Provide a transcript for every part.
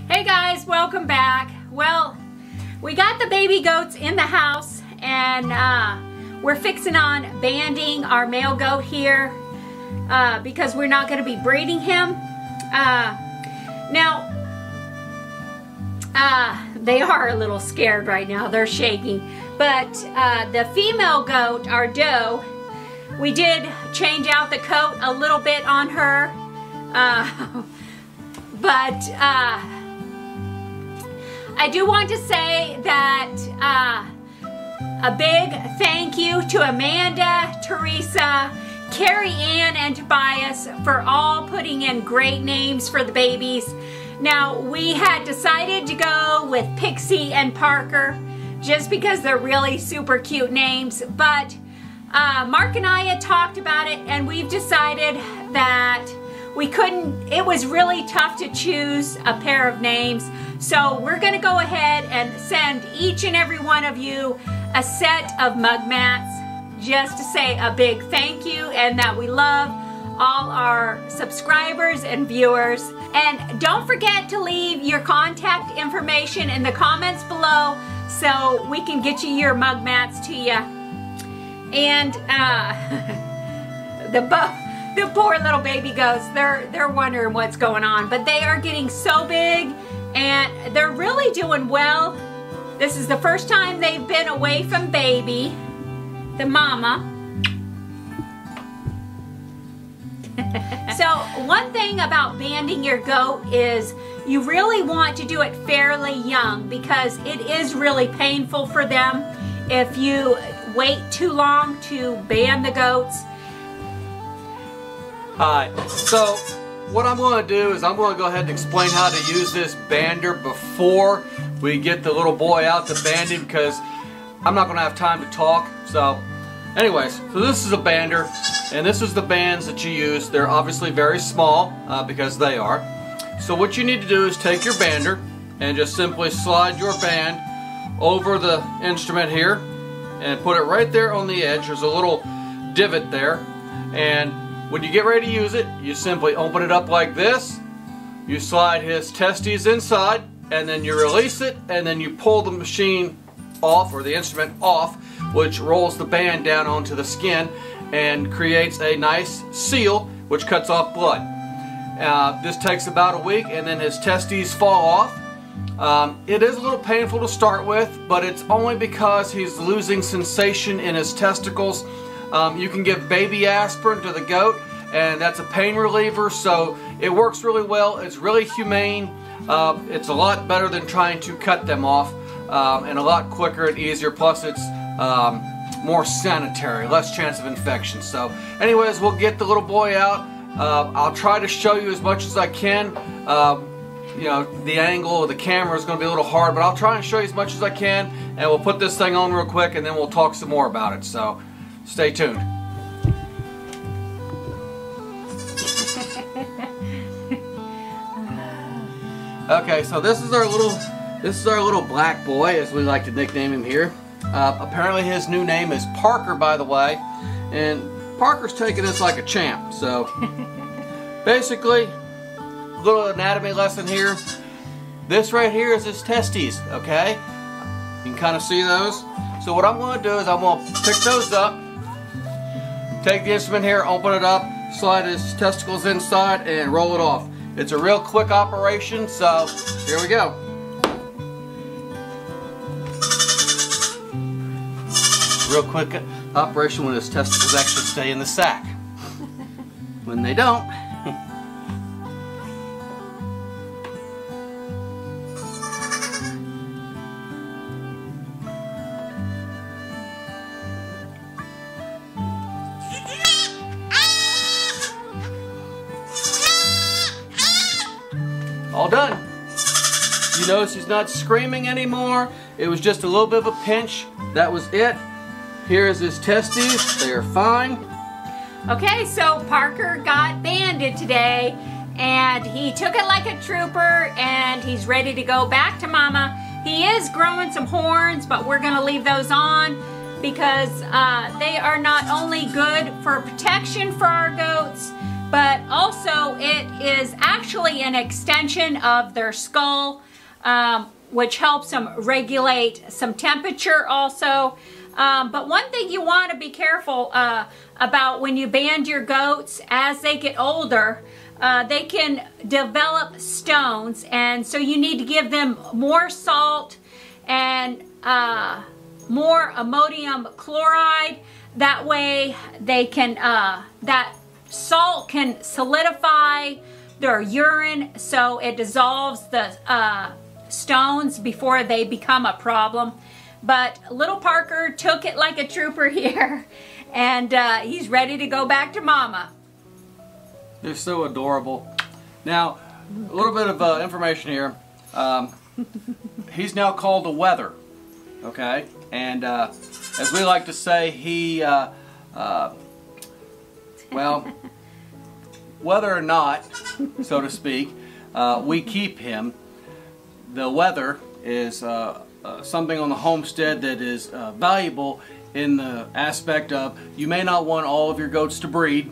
Hey guys, welcome back. Well, we got the baby goats in the house and we're fixing on banding our male goat here because we're not going to be breeding him. Now, they are a little scared right now. They're shaking. But the female goat, our doe, we did change out the coat a little bit on her. But I do want to say that a big thank you to Amanda, Teresa, Carrie Ann, and Tobias for all putting in great names for the babies. Now, we had decided to go with Pixie and Parker just because they're really super cute names, but Mark and I had talked about it and we've decided that we couldn't, it was really tough to choose a pair of names. So we're gonna go ahead and send each and every one of you a set of mug mats just to say a big thank you and that we love all our subscribers and viewers. And don't forget to leave your contact information in the comments below so we can get you your mug mats to you. And the poor little baby goats, they're wondering what's going on, but they are getting so big and they're really doing well. This is the first time they've been away from baby, the mama. So one thing about banding your goat is you really want to do it fairly young because it is really painful for them if you wait too long to band the goats. Hi, so what I'm going to do is I'm going to go ahead and explain how to use this bander before we get the little boy out to band him because I'm not going to have time to talk. So anyways, so this is a bander and this is the bands that you use. They're obviously very small because they are. So what you need to do is take your bander and just simply slide your band over the instrument here and put it right there on the edge. There's a little divot there, and when you get ready to use it, you simply open it up like this, you slide his testes inside, and then you release it, and then you pull the machine off, or the instrument off, which rolls the band down onto the skin and creates a nice seal which cuts off blood. This takes about a week and then his testes fall off. It is a little painful to start with, but it's only because he's losing sensation in his testicles. You can give baby aspirin to the goat and that's a pain reliever, so it works really well. It's really humane. It's a lot better than trying to cut them off, and a lot quicker and easier, plus it's more sanitary, less chance of infection. So anyways, we'll get the little boy out. I'll try to show you as much as I can. You know, the angle of the camera is going to be a little hard, but I'll try and show you as much as I can, and we'll put this thing on real quick and then we'll talk some more about it. So stay tuned. Okay, so this is our little black boy, as we like to nickname him here. Apparently his new name is Parker, by the way, and Parker's taking this like a champ. So basically, a little anatomy lesson here. This right here is his testes, okay? You can kind of see those. So what I'm going to do is I'm going to pick those up, take the instrument here, open it up, slide his testicles inside, and roll it off. It's a real quick operation, so here we go. Real quick operation when his testicles actually stay in the sack. When they don't, all done. You notice he's not screaming anymore. It was just a little bit of a pinch. That was it. Here is his testes. They are fine. Okay, so Parker got banded today and he took it like a trooper and he's ready to go back to mama. He is growing some horns, but we're going to leave those on because they are not only good for protection for our goats, but also it is actually an extension of their skull, which helps them regulate some temperature also. But one thing you want to be careful about when you band your goats, as they get older, they can develop stones, and so you need to give them more salt and more ammonium chloride. That way they can, that salt can solidify their urine so it dissolves the stones before they become a problem. But little Parker took it like a trooper here, and he's ready to go back to Mama. They're so adorable. Now, a little bit of information here. He's now called a wether, okay? And as we like to say, he, well, whether or not, so to speak, we keep him, the wether is something on the homestead that is valuable in the aspect of you may not want all of your goats to breed,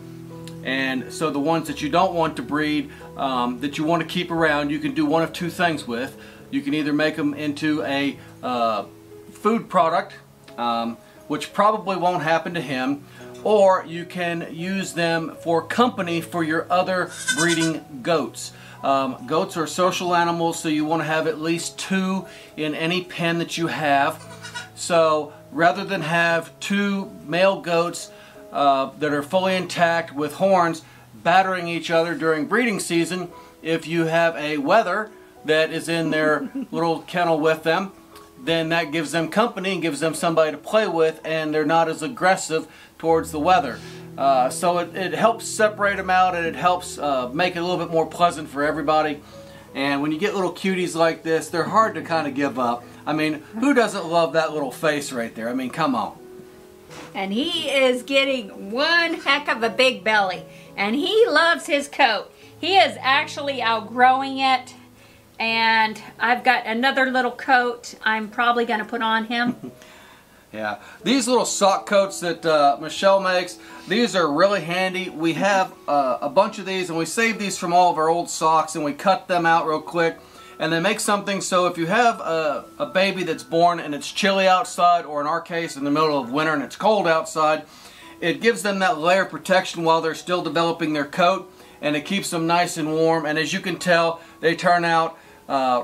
and so the ones that you don't want to breed, that you want to keep around, you can do one of two things with. You can either make them into a food product, which probably won't happen to him, or you can use them for company for your other breeding goats. Goats are social animals, so you want to have at least 2 in any pen that you have. So rather than have 2 male goats that are fully intact with horns battering each other during breeding season, if you have a wether that is in their little kennel with them, then that gives them company and gives them somebody to play with, and they're not as aggressive towards the wether. So it helps separate them out, and it helps make it a little bit more pleasant for everybody. And when you get little cuties like this, they're hard to kind of give up. I mean, who doesn't love that little face right there? I mean, come on. And he is getting one heck of a big belly, and he loves his coat. He is actually outgrowing it, and I've got another little coat I'm probably going to put on him. Yeah, these little sock coats that Michelle makes, these are really handy. We have a bunch of these, and we save these from all of our old socks, and we cut them out real quick, and they make something so if you have a baby that's born and it's chilly outside, or in our case in the middle of winter and it's cold outside, it gives them that layer of protection while they're still developing their coat, and it keeps them nice and warm. And as you can tell, they turn out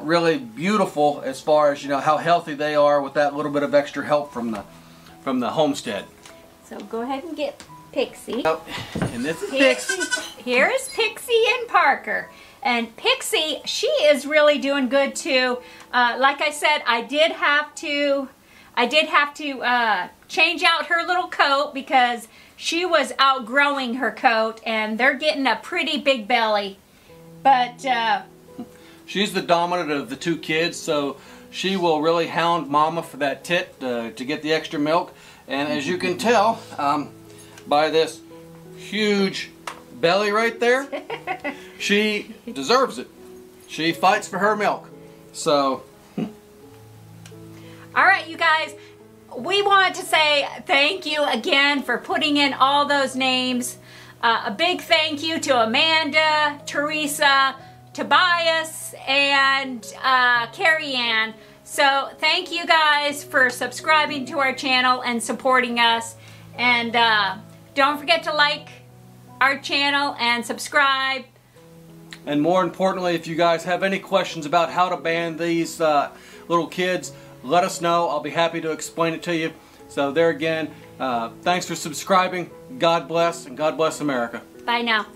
really beautiful as far as, you know, how healthy they are with that little bit of extra help from the homestead. So go ahead and get Pixie. Oh, and this is Pixie. Here is Pixie and Parker. And Pixie, she is really doing good too. Like I said, I did have to change out her little coat because she was outgrowing her coat, and they're getting a pretty big belly. But she's the dominant of the 2 kids, so she will really hound Mama for that tit to get the extra milk. And as you can tell by this huge belly right there, she deserves it. She fights for her milk. So, all right, you guys, we want to say thank you again for putting in all those names. A big thank you to Amanda, Teresa, Tobias, and Carrie Ann. So thank you guys for subscribing to our channel and supporting us. And don't forget to like our channel and subscribe. And more importantly, if you guys have any questions about how to band these little kids, let us know. I'll be happy to explain it to you. So there again, thanks for subscribing. God bless, and God bless America. Bye now.